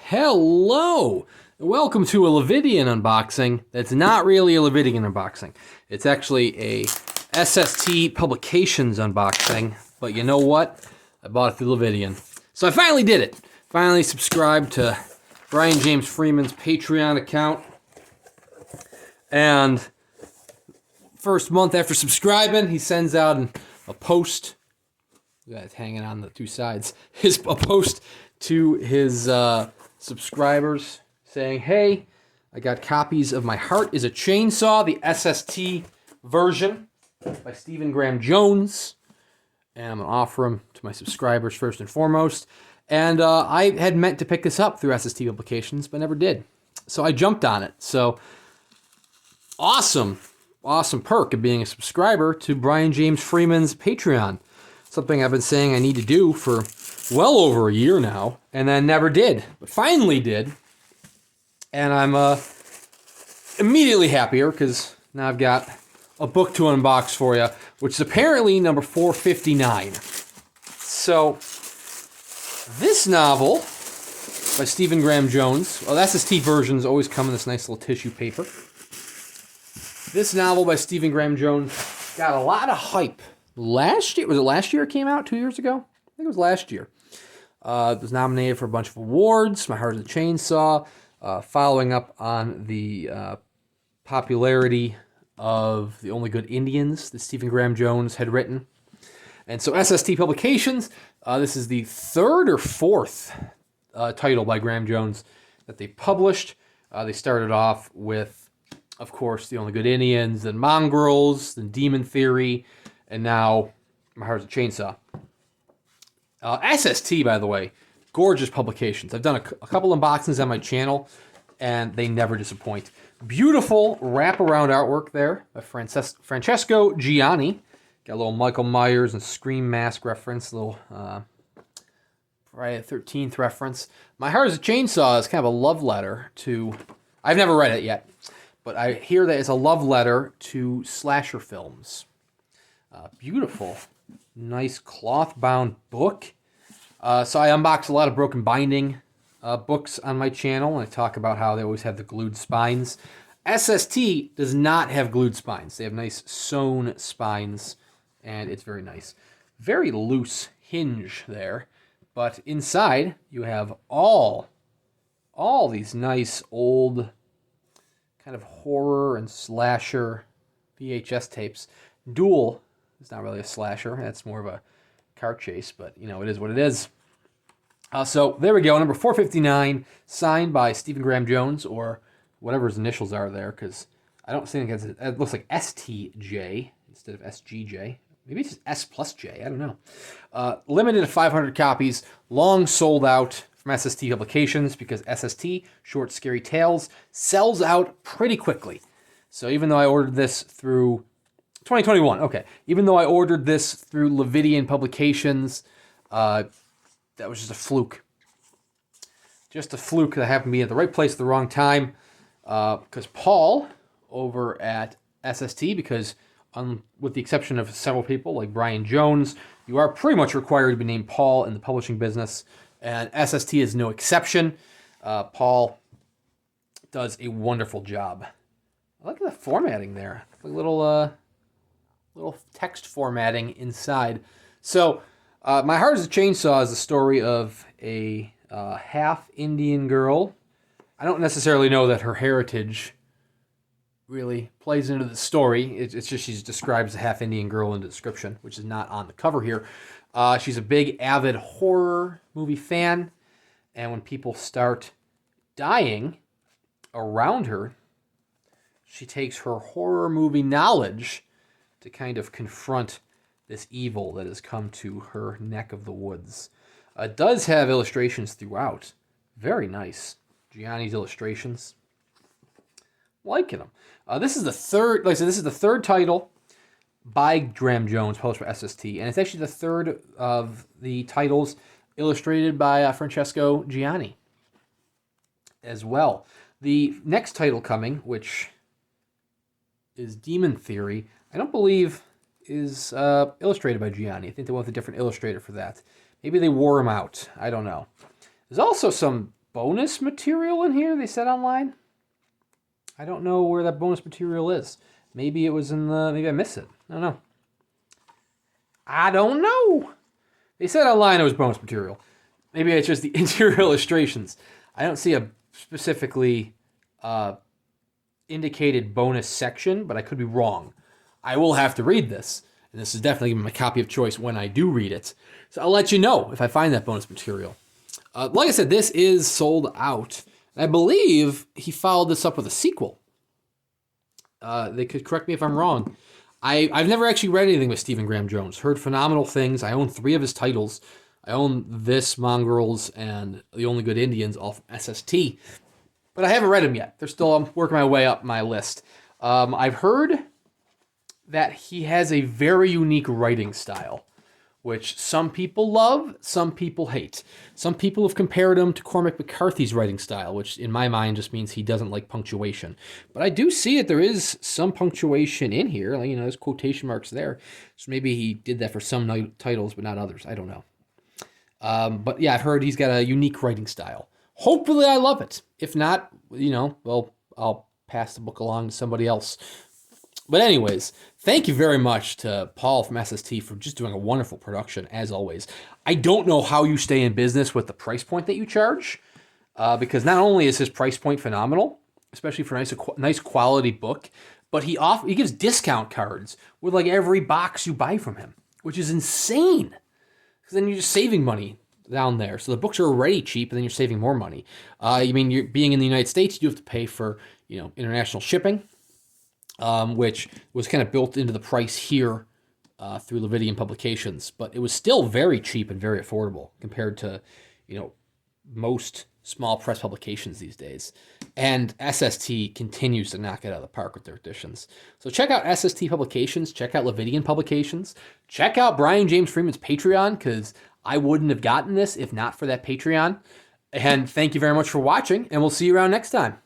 Hello! Welcome to a Lividian unboxing that's not really a Lividian unboxing. It's actually a SST Publications unboxing, but you know what? I bought it through Lividian. So I finally did it. Finally subscribed to Brian James Freeman's Patreon account. And first month after subscribing, he sends out a post. It's hanging on the two sides. A post to his subscribers saying, hey, I got copies of My Heart is a Chainsaw, the SST version by Stephen Graham Jones. And I'm going to offer them to my subscribers first and foremost. And I had meant to pick this up through SST Publications, but never did. So I jumped on it. So awesome perk of being a subscriber to Brian James Freeman's Patreon. Something I've been saying I need to do for well over a year now, and then never did, but finally did. And I'm immediately happier because now I've got a book to unbox for you, which is apparently number 459. So this novel by Stephen Graham Jones, well, SST versions always come in this nice little tissue paper. This novel by Stephen Graham Jones got a lot of hype. Was it last year it came out? 2 years ago? I think it was last year. It was nominated for a bunch of awards. My Heart is a Chainsaw, following up on the popularity of The Only Good Indians that Stephen Graham Jones had written. And so SST Publications, this is the third or fourth title by Graham Jones that they published. They started off with, of course, The Only Good Indians, then Mongrels, then Demon Theory, and now My Heart is a Chainsaw. SST, by the way, gorgeous publications. I've done a couple unboxings on my channel, and they never disappoint. Beautiful wraparound artwork there by Francesco Giani. Got a little Michael Myers and Scream Mask reference, a little Friday the 13th reference. My Heart is a Chainsaw is kind of a love letter to... I've never read it yet, but I hear that it's a love letter to slasher films. Beautiful, nice cloth-bound book. So I unbox a lot of broken binding books on my channel, and I talk about how they always have the glued spines. SST does not have glued spines. They have nice sewn spines, and it's very nice. Very loose hinge there, but inside you have all these nice old kind of horror and slasher VHS tapes. Duel. It's not really a slasher. That's more of a car chase, but, you know, it is what it is. So there we go, number 459, signed by Stephen Graham Jones, or whatever his initials are there, because I don't think it looks like STJ instead of SGJ. Maybe it's just S plus J. I don't know. Limited to 500 copies, long sold out from SST Publications, because SST, Short Scary Tales, sells out pretty quickly. So even though I ordered this through... 2021, okay. Even though I ordered this through Lividian Publications, that was just a fluke. Just a fluke that happened to be at the right place at the wrong time. Because Paul, over at SST, because with the exception of several people like Brian Jones, you are pretty much required to be named Paul in the publishing business. And SST is no exception. Paul does a wonderful job. I like the formatting there. Like little text formatting inside. So, My Heart is a Chainsaw is the story of a half Indian girl. I don't necessarily know that her heritage really plays into the story. It's just she describes a half Indian girl in the description, which is not on the cover here. She's a big, avid horror movie fan, and when people start dying around her, she takes her horror movie knowledge to kind of confront this evil that has come to her neck of the woods. It does have illustrations throughout. Very nice. Giani's illustrations. Liking them. This is the third, like I said, this is the third title by Graham Jones, published by SST, and it's actually the third of the titles illustrated by Francesco Giani as well. The next title coming, which is Demon Theory, I don't believe is illustrated by Giani. I think they went with a different illustrator for that. Maybe they wore him out. I don't know. There's also some bonus material in here, they said online. I don't know where that bonus material is. Maybe it was in the... Maybe I missed it. I don't know. I don't know. They said online it was bonus material. Maybe it's just the interior illustrations. I don't see a specifically indicated bonus section, but I could be wrong. I will have to read this. And this is definitely my copy of choice when I do read it. So I'll let you know if I find that bonus material. Like I said, this is sold out. I believe he followed this up with a sequel. They could correct me if I'm wrong. I've never actually read anything with Stephen Graham Jones. Heard phenomenal things. I own 3 of his titles. I own this, Mongrels, and The Only Good Indians off SST. But I haven't read them yet. I'm working my way up my list. I've heard that he has a very unique writing style, which some people love, some people hate. Some people have compared him to Cormac McCarthy's writing style, which in my mind just means he doesn't like punctuation. But I do see that there is some punctuation in here. Like, there's quotation marks there. So maybe he did that for some titles, but not others. I don't know. But yeah, I've heard he's got a unique writing style. Hopefully I love it. If not, I'll pass the book along to somebody else. But anyways, thank you very much to Paul from SST for just doing a wonderful production, as always. I don't know how you stay in business with the price point that you charge, because not only is his price point phenomenal, especially for a nice quality book, but he gives discount cards with like every box you buy from him, which is insane. Because then you're just saving money down there. So the books are already cheap, and then you're saving more money. You're being in the United States, you do have to pay for international shipping. Which was kind of built into the price here through Lividian Publications, but it was still very cheap and very affordable compared to, most small press publications these days. And SST continues to knock it out of the park with their editions. So check out SST Publications, check out Lividian Publications, check out Brian James Freeman's Patreon, because I wouldn't have gotten this if not for that Patreon. And thank you very much for watching, and we'll see you around next time.